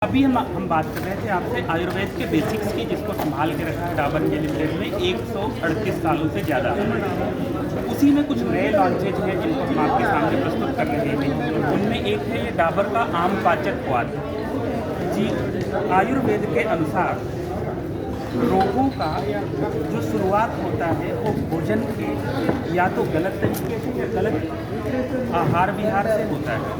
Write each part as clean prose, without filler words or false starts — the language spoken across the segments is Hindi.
अभी हम बात कर रहे थे आपसे आयुर्वेद के बेसिक्स की, जिसको संभाल के रखा है डाबर इंडिया लिमिटेड में 138 सालों से ज़्यादा। उसी में कुछ नए लॉन्चेज हैं जिनको हम आपके सामने प्रस्तुत कर रहे हैं। उनमें एक है ये डाबर का आम पाचक क्वाथ जी। आयुर्वेद के अनुसार रोगों का जो शुरुआत होता है वो भोजन के या तो गलत तरीके से या गलत आहार विहार से होता है।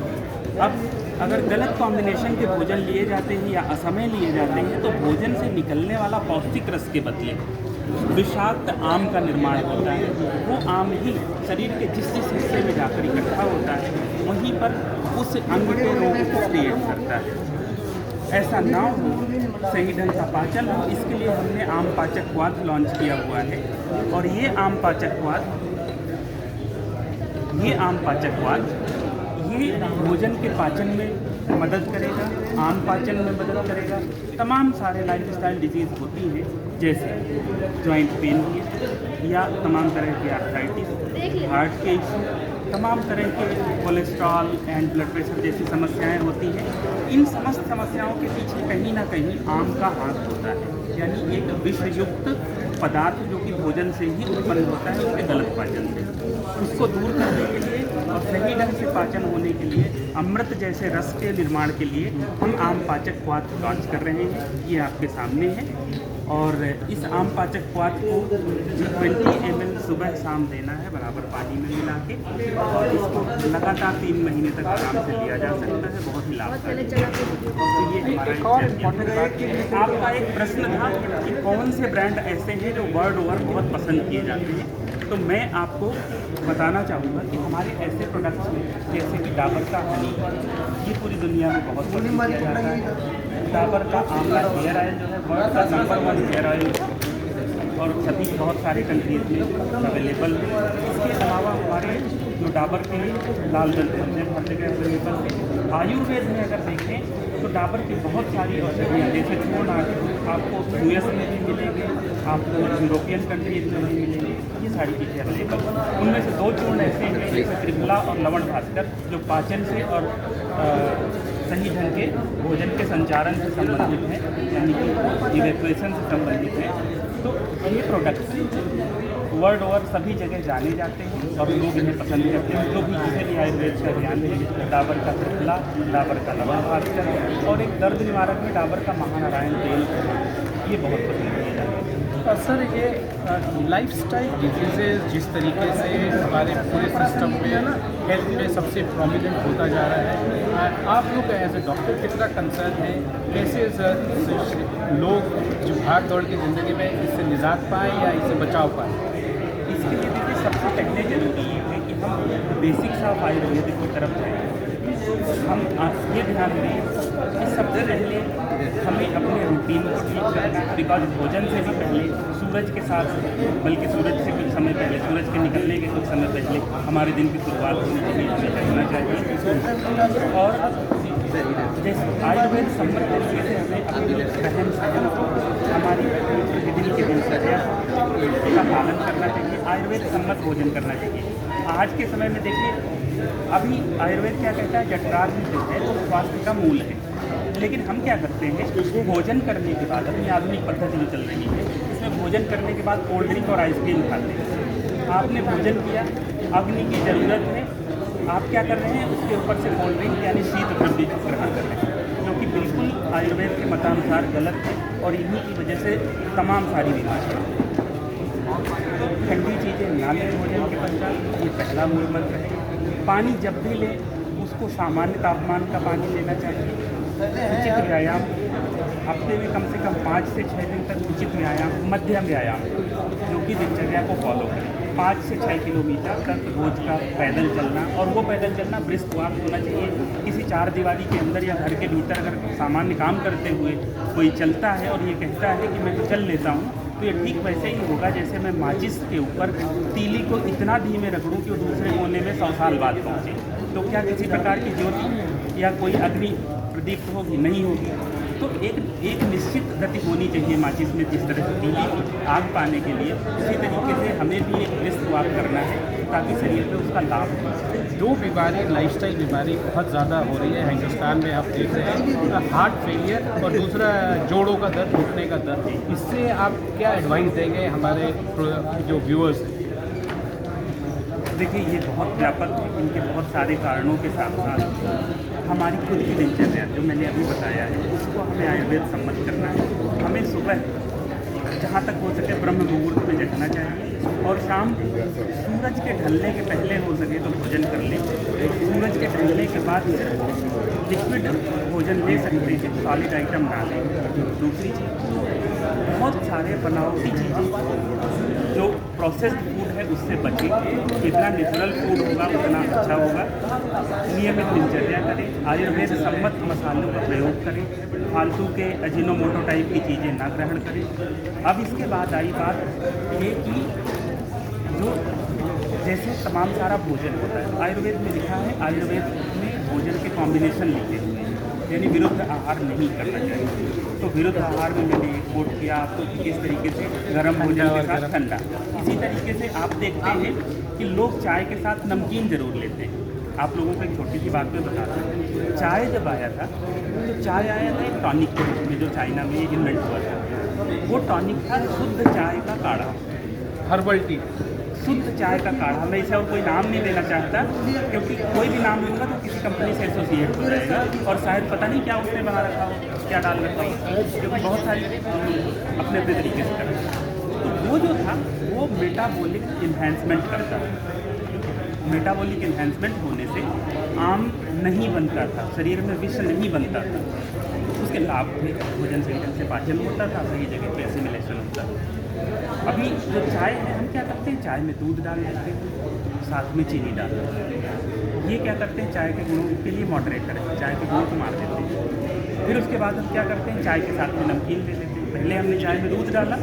अब अगर गलत कॉम्बिनेशन के भोजन लिए जाते हैं या असमय लिए जाते हैं तो भोजन से निकलने वाला पौष्टिक रस के बदले विषाक्त आम का निर्माण होता है। वो आम ही शरीर के जिस जिस हिस्से में जाकर इकट्ठा होता है वहीं पर उस अंग के रोग को क्रिएट करता है। ऐसा ना हो, सही ढंग का पाचन हो, इसके लिए हमने आम पाचक क्वाथ लॉन्च किया हुआ है। और ये आम पाचक क्वाथ ये भोजन के पाचन में मदद करेगा, आम पाचन में मदद करेगा। तमाम सारे लाइफस्टाइल डिजीज़ होती हैं जैसे जॉइंट पेन या तमाम तरह की आर्थराइटिस, हार्ट के इशू, तमाम तरह के कोलेस्ट्रॉल एंड ब्लड प्रेशर जैसी समस्याएं होती हैं। इन समस्त समस्याओं के पीछे कहीं ना कहीं आम का हाथ होता है, यानी एक विषयुक्त पदार्थ जो कि भोजन से ही उत्पन्न होता है उसके गलत पाचन से। उसको दूर करने के लिए और सही ढंग से पाचन होने के लिए, अमृत जैसे रस के निर्माण के लिए हम आम पाचक क्वाथ लॉन्च कर रहे हैं। ये आपके सामने है। और इस आम पाचक क्वाथ को 20 ml सुबह शाम देना है बराबर पानी में मिला के, और इसको लगातार 3 महीने तक आराम से लिया जा सकता है। बहुत ही लाभदायक है। तो ये हमारा आपका एक प्रश्न था कि कौन से ब्रांड ऐसे हैं जो वर्ल्ड ओवर बहुत पसंद किए जाते हैं। तो मैं आपको बताना चाहूँगा कि हमारे ऐसे प्रोडक्ट्स में जैसे कि डाबर का हनी, ये पूरी दुनिया में बहुत पसंद किया जाता है। डाबर का आंवला हेयर ऑयल जो है वर्ल्ड का नंबर 1 हेयर ऑयल और सभी बहुत सारे कंट्रीज में अवेलेबल है। इसके अलावा हमारे जो डाबर के लाल दल हर जगह अवेलेबल है। आयुर्वेद में अगर देखें तो डाबर की बहुत सारी औषधियाँ जैसे चूर्ण आपको यूएस में भी मिलेंगे, आपको यूरोपियन कंट्रीज में भी मिलेंगे। ये सारी चीज़ें अवेलेबल हैं। उनमें से 2 चूर्ण ऐसे हैं जैसे त्रिफला और लवण भास्कर, जो पाचन से और सही ढंग के भोजन के संचारण से संबंधित हैं, यानी कि इवैक्यूएशन से संबंधित हैं। तो ये प्रोडक्ट्स वर्ल्ड ओवर सभी जगह जाने जाते हैं और लोग इन्हें पसंद करते हैं। जो भी जिसे भी आयुर्वेद का ध्यान है, डाबर का त्रिफला, डाबर का लवण भास्कर और एक दर्द निवारक में डाबर का महानारायण तेल, ये बहुत पसंद किया जाता है। सर, ये लाइफस्टाइल डिजीज़ेज जिस तरीके से हमारे पूरे सिस्टम में है ना, हेल्थ में सबसे प्रोमिनेंट होता जा रहा है, आप लोग एज ए डॉक्टर कितना कंसर्न है? कैसे लोग जो भाग दौड़ की ज़िंदगी में इससे निजात पाएँ या इससे बचाव पाएँ? इसके लिए देखिए सबसे पहले जरूरी ये है कि हम बेसिक्स ऑफ आयुर्वेद की तरफ जाएँ। हम ये ध्यान दें कि सबसे पहले हमें अपने रूटीन को ठीक करना है। बिकॉज भोजन से भी पहले सूरज के साथ, बल्कि सूरज से कुछ समय पहले, सूरज के निकलने के कुछ समय पहले हमारे दिन की शुरुआत होनी चाहिए, हमें करना चाहिए। और जैसे आयुर्वेद सम्मत तरीके से हमें अपनी रहन सहन को, हमारी प्रतिदिन की दिनचर्या का पालन करना चाहिए। आयुर्वेद सम्मत भोजन करना चाहिए। आज के समय में देखिए, अभी आयुर्वेद क्या कहता है, जठराग्नि में जो है वो स्वास्थ्य का मूल है। लेकिन हम क्या करते हैं, भोजन करने के बाद, अपनी आधुनिक पद्धति जो चल रही है इसमें भोजन करने के बाद कोल्ड ड्रिंक और आइसक्रीम खाते हैं। आपने भोजन किया, अग्नि की ज़रूरत है, आप क्या कर रहे हैं, उसके ऊपर से कोल्ड ड्रिंक यानी शीत द्रव्य ग्रहण कर रहे हैं, जो कि बिल्कुल आयुर्वेद के मतानुसार गलत है। और इन्हीं की वजह से तमाम सारी बीमारियाँ। ठंडी चीज़ें ना लें भोजन के पश्चात, ये पहला मूल मंत्र है। पानी जब भी लें उसको सामान्य तापमान का पानी लेना चाहिए। उचित व्यायाम, हफ्ते में कम से कम 5 से 6 दिन तक उचित व्यायाम, मध्यम व्यायाम जो कि दिनचर्या को फॉलो करें। 5 से 6 किलोमीटर तक रोज का पैदल चलना, और वो पैदल चलना ब्रिस्क वॉक होना चाहिए। किसी 4 दीवारी के अंदर या घर के भीतर अगर सामान्य काम करते हुए कोई चलता है और ये कहता है कि मैं तो चल लेता हूँ, तो ये ठीक वैसे ही होगा जैसे मैं माचिस के ऊपर तीली को इतना धीमे रख दूँ कि वो दूसरे कोने में 100 साल बाद पहुँचे। तो क्या किसी प्रकार की ज्योति या कोई अग्नि प्रदीप्त होगी? नहीं होगी। तो एक निश्चित गति होनी चाहिए माचिस में, जिस तरह से तीली आग पाने के लिए, उसी तरीके से हमें भी एक लिस्ट वाक करना है ताकि शरीर पे उसका लाभ हो। दो बीमारी, लाइफस्टाइल बीमारी बहुत ज़्यादा हो रही है हिंदुस्तान में, आप देख रहे हैं, हार्ट फेलियर और दूसरा जोड़ों का दर्द, घुटने का दर्द। इससे आप क्या एडवाइस देंगे हमारे जो व्यूअर्स हैं? देखिए, ये बहुत व्यापक है, इनके बहुत सारे कारणों के साथ साथ हमारी खुद की दिनचर्या जो मैंने अभी बताया है उसको हमें आयुर्वेद सम्मत करना है। हमें सुबह जहाँ तक हो सके ब्रह्म मुहूर्त में जगना चाहिए और शाम सूरज के ढलने के पहले हो सके तो भोजन कर लें। सूरज के ढलने के बाद लिक्विड भोजन ले सकते हैं, सॉलिड आइटम ना लें। दूसरी चीज़, बहुत सारे बनावटी चीज़ें जो प्रोसेस्ड फूड है उससे बचें। जितना नेचुरल फूड होगा उतना अच्छा होगा। नियमित दिनचर्या करें, आयुर्वेद सम्मत मसालों का प्रयोग करें, फालतू के अजीनोमोटो टाइप की चीज़ें ना ग्रहण करें। अब इसके बाद आई बात ये कि जो जैसे तमाम सारा भोजन होता है, आयुर्वेद में लिखा है, आयुर्वेद में भोजन के कॉम्बिनेशन लिखे हुए हैं, यानी विरुद्ध आहार नहीं करना चाहिए। तो विरुद्ध आहार में मैंने कोट किया आपको कि किस तरीके से गर्म भोजन के साथ ठंडा। इसी तरीके से आप देखते हैं कि लोग चाय के साथ नमकीन ज़रूर लेते हैं। आप लोगों को एक छोटी सी बात में बताता हूँ, चाय जब आया था तो चाय आया था एक टॉनिक के रूप में जो चाइना में इन्वेंट हुआ था। वो टॉनिक था शुद्ध चाय का काढ़ा, हर्बल टी, शुद्ध चाय का काढ़ा। मैं इसे और कोई नाम नहीं देना चाहता क्योंकि कोई भी नाम लूँगा तो किसी कंपनी से एसोसिएट हो जाएगा और शायद पता नहीं क्या उसने बना रखा हो, क्या डाल रखा हो, क्योंकि बहुत सारी अपने अपने तरीके से करते हैं। तो वो जो था वो मेटाबॉलिक इन्हेंसमेंट करता है। मेटाबॉलिक इन्हेंसमेंट होने से आम नहीं बनता था, शरीर में विष नहीं बनता था, उसके लाभ थे। भोजन सही ढंग से पाचन होता था, सही जगह पे एसिमिलेशन होता था। अभी जो चाय है, हम क्या करते हैं, चाय में दूध डाल देते हैं, साथ में चीनी डाल देते हैं। ये क्या करते हैं, चाय के गुणों के लिए मॉडरेटर है, चाय के गुणों को मार देते हैं। फिर उसके बाद हम क्या करते हैं, चाय के साथ में नमकीन ले लेते हैं। पहले हमने चाय में दूध डाला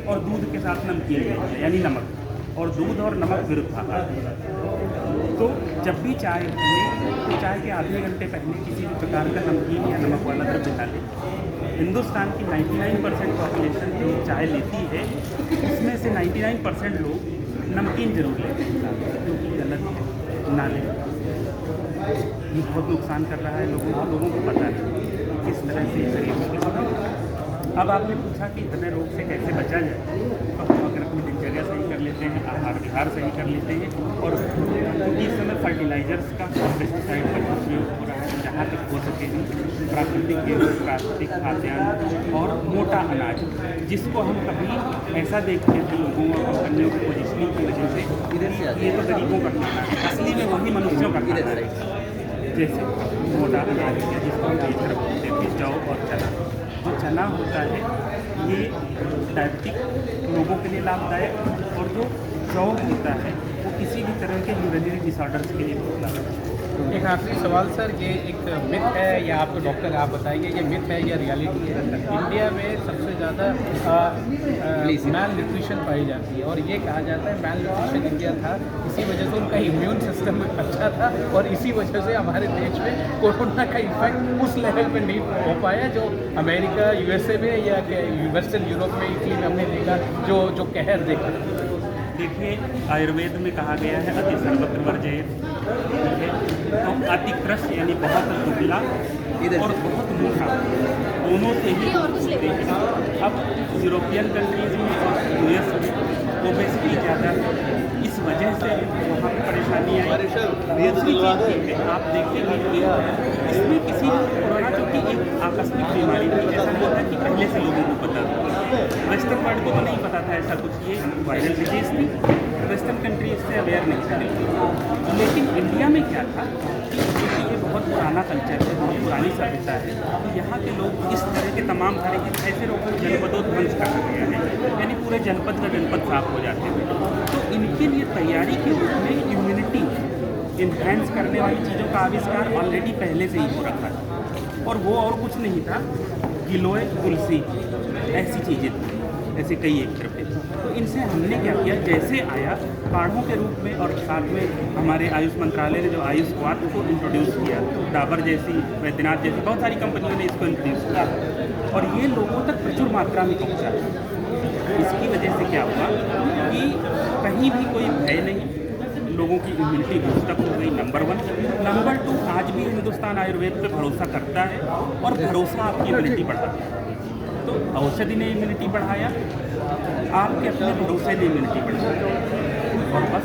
और दूध के साथ नमकीन ले लिया, यानी नमक, और दूध और नमक विरुद्ध आहार। तो जब भी चाय बने तो चाय के आधे घंटे पहले किसी भी प्रकार का नमकीन या नमक वाला द्रव्य डालें। हिंदुस्तान की 99% पॉपुलेशन जो चाय लेती है उसमें से 99% लोग नमकीन जरूर लेते हैं, जो कि गलत है, ना लें। ये बहुत नुकसान कर रहा है लोगों को पता है किस तरह से शरीर में किस तरह। अब आपने पूछा कि हृदय रोग से कैसे बचा जाए, तो हम अगर अपनी दिनचर्या सही कर लेते हैं, आहार विहार सही कर लेते हैं, और क्योंकि इस समय फर्टिलाइजर्स का और पेस्टिसाइड का उपयोग हो रहा है, जहाँ तक हो सके प्राकृतिक गेहूँ, प्राकृतिक खाद्यान्न और मोटा अनाज, जिसको हम कभी ऐसा देखते थे लोगों और कंपनियों की पोजिशनिंग की वजह से ये तो गरीबों का खाना है, असली में वही मनुष्यों का खाना है। जैसे मोटा अनाज है जिसको हम बेहतर बोलते हैं, जौ और चना। जो चना होता है ये डायबिटिक लोगों के लिए लाभदायक, और जो जौ होता है वो किसी भी तरह के यूरिनरी डिसऑर्डर्स के लिए बहुत लाभदायक। एक आखिरी सवाल सर, ये एक मिथ है या आपको डॉक्टर आप बताएंगे ये मिथ है या रियलिटी है? इंडिया में सबसे ज़्यादा मैल न्यूट्रिशन पाई जाती है और ये कहा जाता है मैल न्यूट्रिशन इंडिया था, इसी वजह से उनका इम्यून सिस्टम अच्छा था और इसी वजह से हमारे देश में कोरोना का इफेक्ट उस लेवल पे नहीं हो पाया जो अमेरिका, यूएसए में या वेस्टर्न यूरोप में, इटली में हमने देखा जो कहर देखा। देखिए, आयुर्वेद में कहा गया है अति सर्वत्र वर्जयेत, ठीक है? तो अति कृष यानी बहुत दुबला और बहुत मोटा, दोनों से ही होते हैं। अब यूरोपियन कंट्रीज में और यूएस में ओबेसिटी ज़्यादा है, इस वजह से वहाँ पर परेशानी आई। दूसरी चीज़ है, आप देखेंगे कि इसमें किसी कोरोना जो कि एक आकस्मिक बीमारी थी, ऐसा नहीं था कि पहले से लोगों को पता था। वेस्टर्न वर्ल्ड को तो नहीं पता था ऐसा कुछ, ये वायरल डिजीज़ थी, वेस्टर्न कंट्री इससे अवेयर नहीं थे। लेकिन इंडिया में क्या था कि ये बहुत पुराना कल्चर है, बहुत पुरानी सभ्यता है, तो यहाँ के लोग इस तरह के तमाम तरह के ऐसे लोगों को जनपदोध्वंस कर गया है, यानी पूरे जनपद का जनपद साफ हो जाते हैं। तो इनके लिए तैयारी के रूप में इम्यूनिटी इन्हेंस करने वाली चीज़ों का आविष्कार ऑलरेडी पहले से ही हो रखा था, और वो और कुछ नहीं था, गिलोय तुलसी ऐसी चीज़ें थी। ऐसे कई एक तरफ है। तो इनसे हमने क्या किया, जैसे आया काढ़ों के रूप में, और साथ में हमारे आयुष मंत्रालय ने जो आयुष क्वाथ को इंट्रोड्यूस किया, डाबर जैसी, वैद्यनाथ जैसी बहुत सारी कंपनियों ने इसको इंट्रोड्यूस किया और ये लोगों तक प्रचुर मात्रा में पहुँचा। इसकी वजह से क्या हुआ कि कहीं भी कोई भय नहीं, लोगों की इम्यूनिटी बूस्ट अप हो गई, नंबर 1। नंबर 2, आज भी हिंदुस्तान आयुर्वेद पे भरोसा करता है और भरोसा आपकी इम्यूनिटी बढ़ाता है। तो औषधि ने इम्यूनिटी बढ़ाया, आपके अपने भरोसे ने इम्यूनिटी बढ़ाया, और बस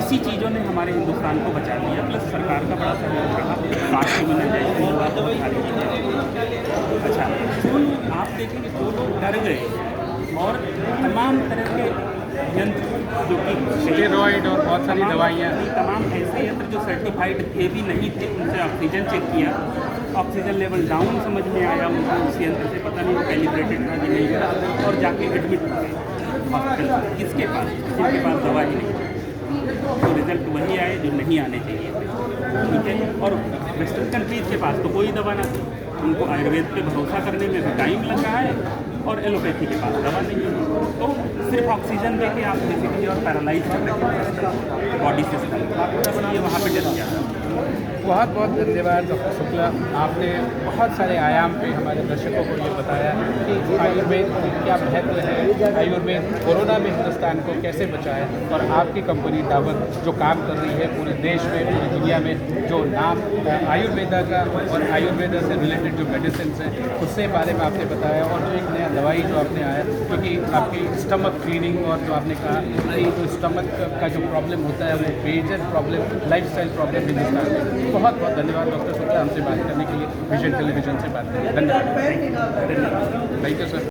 इसी चीज़ों ने हमारे हिंदुस्तान को बचा लिया। प्लस सरकार का बड़ा सहयोग रहा, स्वास्थ्य मिनिस्टर युवा को बचा लिया। अच्छा, जो लोग आप देखेंगे, जो लोग डर गए और तमाम तरह के यंत्र जो कि स्टेरॉइड और बहुत सारी दवाइयाँ, तमाम ऐसे यंत्र जो सर्टिफाइड थे भी नहीं थे, उनसे ऑक्सीजन चेक किया, ऑक्सीजन लेवल डाउन समझ में आया उनको, उस यंत्र से पता नहीं वो कैलिब्रेटेड था कि नहीं था, और जाके एडमिट हो गए हॉस्पिटल। किसके पास? जिनके पास दवा ही नहीं, तो रिजल्ट वही आए जो नहीं आने चाहिए थे, ठीक है। और वेस्टर्न कंट्रीज के पास तो कोई दवा ना थी, उनको आयुर्वेद पे भरोसा करने में भी टाइम लग रहा है, और एलोपैथी के पास दवा नहीं है। तो सिर्फ ऑक्सीजन दे के आप बेसिकली और पैरालाइज कर रहे हैं बॉडी सिस्टम, ये वहाँ पे डर जाता है। बहुत बहुत धन्यवाद डॉक्टर शुक्ला, आपने बहुत सारे आयाम पे हमारे दर्शकों को ये बताया कि आयुर्वेद क्या महत्व है, आयुर्वेद कोरोना में हिंदुस्तान को कैसे बचाए, और आपकी कंपनी डाबर जो काम कर रही है पूरे देश में, पूरी दुनिया में, जो नाम आयुर्वेदा का और आयुर्वेदा से रिलेटेड जो मेडिसिन है उससे बारे में आपने बताया, और जो एक नया दवाई जो आपने आया, क्योंकि आपकी स्टमक क्लीनिंग, और जो आपने कहा कि जो स्टमक का जो प्रॉब्लम होता है वो major problem, lifestyle problem Hindustan में। बहुत बहुत धन्यवाद डॉक्टर शुक्ला, हमसे बात करने के लिए, विजन टेलीविजन से बात करने। धन्यवाद। Thank you sir.